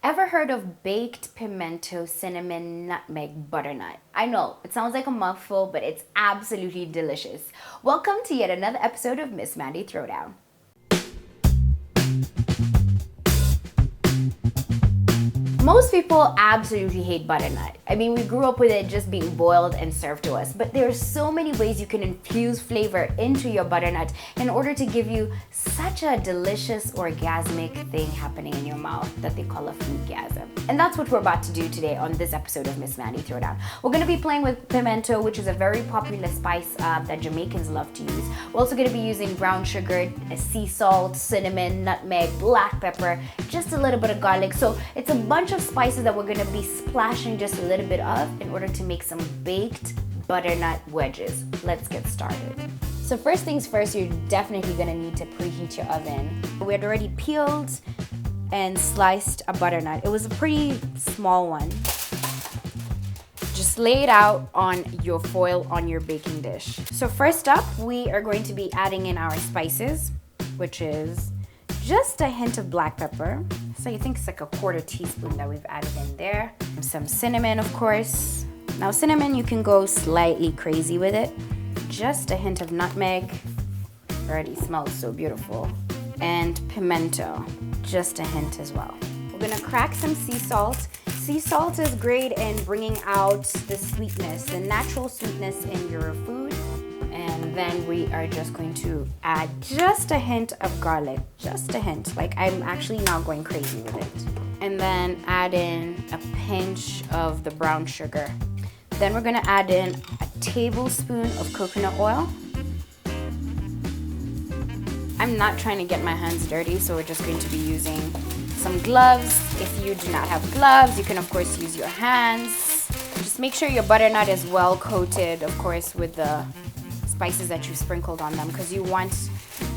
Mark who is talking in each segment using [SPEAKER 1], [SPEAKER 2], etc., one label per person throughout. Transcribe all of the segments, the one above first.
[SPEAKER 1] Ever heard of baked pimento cinnamon nutmeg butternut? I know, it sounds like a mouthful, but it's absolutely delicious. Welcome to yet another episode of Miss Mandi Throwdown. Most people absolutely hate butternut. I mean, we grew up with it just being boiled and served to us, but there are so many ways you can infuse flavor into your butternut in order to give you such a delicious orgasmic thing happening in your mouth that they call a foodgasm. And that's what we're about to do today on this episode of Miss Mandi Throwdown. We're going to be playing with pimento, which is a very popular spice that Jamaicans love to use. We're also going to be using brown sugar, sea salt, cinnamon, nutmeg, black pepper, just a little bit of garlic. So it's a bunch of spices that we're going to be splashing just a little bit of in order to make some baked butternut wedges. Let's get started. So first things first, you're definitely going to need to preheat your oven. We had already peeled and sliced a butternut. It was a pretty small one. Just lay it out on your foil on your baking dish. So first up, we are going to be adding in our spices, which is just a hint of black pepper. So you think it's like a quarter teaspoon that we've added in there. Some cinnamon, of course. Now cinnamon, you can go slightly crazy with it. Just a hint of nutmeg. Already smells so beautiful. And pimento, just a hint as well. We're gonna crack some sea salt. Sea salt is great in bringing out the sweetness, the natural sweetness in your food. And then we are just going to add just a hint of garlic, just a hint. Like I'm actually not going crazy with it. And then add in a pinch of the brown sugar. Then we're gonna add in a tablespoon of coconut oil. I'm not trying to get my hands dirty, so we're just going to be using some gloves. If you do not have gloves, you can of course use your hands. Just make sure your butternut is well coated, of course, with the spices that you sprinkled on them, because you want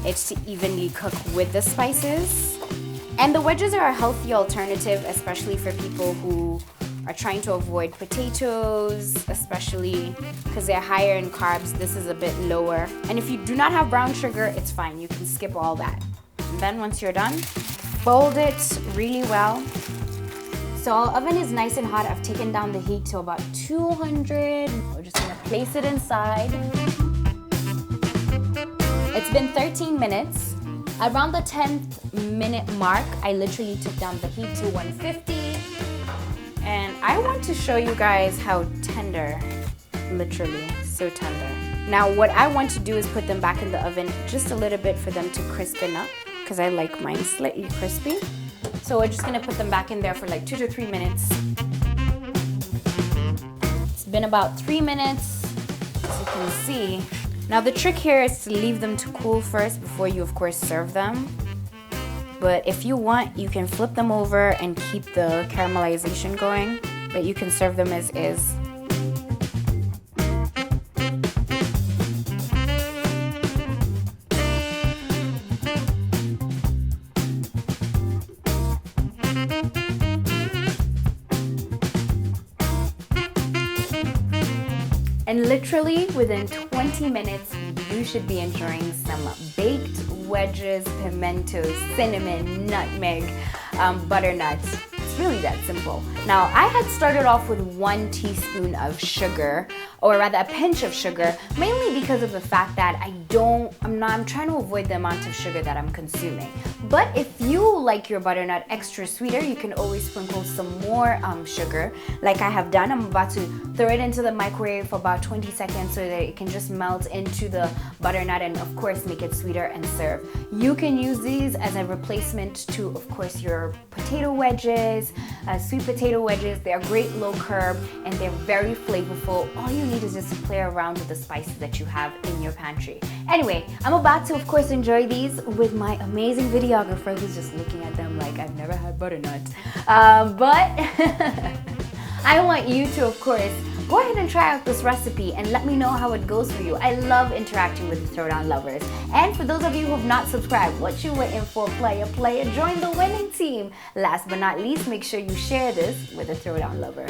[SPEAKER 1] it to evenly cook with the spices. And the wedges are a healthy alternative, especially for people who are trying to avoid potatoes, especially because they're higher in carbs. This is a bit lower. And if you do not have brown sugar, it's fine. You can skip all that. And then once you're done, fold it really well. So our oven is nice and hot. I've taken down the heat to about 200. We're just gonna place it inside. It's been 13 minutes. Around the 10th minute mark, I literally took down the heat to 150. And I want to show you guys how tender, literally so tender. Now what I want to do is put them back in the oven just a little bit for them to crispen up, because I like mine slightly crispy. So we're just gonna put them back in there for like 2 to 3 minutes. It's been about 3 minutes, as you can see. Now the trick here is to leave them to cool first before you of course serve them. But if you want, you can flip them over and keep the caramelization going, but you can serve them as is. And literally within 20 minutes, you should be enjoying some baked wedges, pimentos, cinnamon, nutmeg, butternuts. It's really that simple. Now, I had started off with 1 teaspoon of sugar, or rather a pinch of sugar, mainly because of the fact that I'm trying to avoid the amount of sugar that I'm consuming. But if you like your butternut extra sweeter, you can always sprinkle some more sugar, like I have done. I'm about to throw it into the microwave for about 20 seconds so that it can just melt into the butternut and of course make it sweeter and serve. You can use these as a replacement to, of course, your potato wedges, sweet potato wedges. They're great low carb and they're very flavorful. All you need is just to play around with the spices that you have in your pantry. Anyway, I'm about to of course enjoy these with my amazing videographer who's just looking at them like I've never had butternut. But I want you to of course go ahead and try out this recipe and let me know how it goes for you. I love interacting with the Throwdown lovers. And for those of you who have not subscribed, what you waiting for? Player, join the winning team. Last but not least, make sure you share this with a Throwdown lover.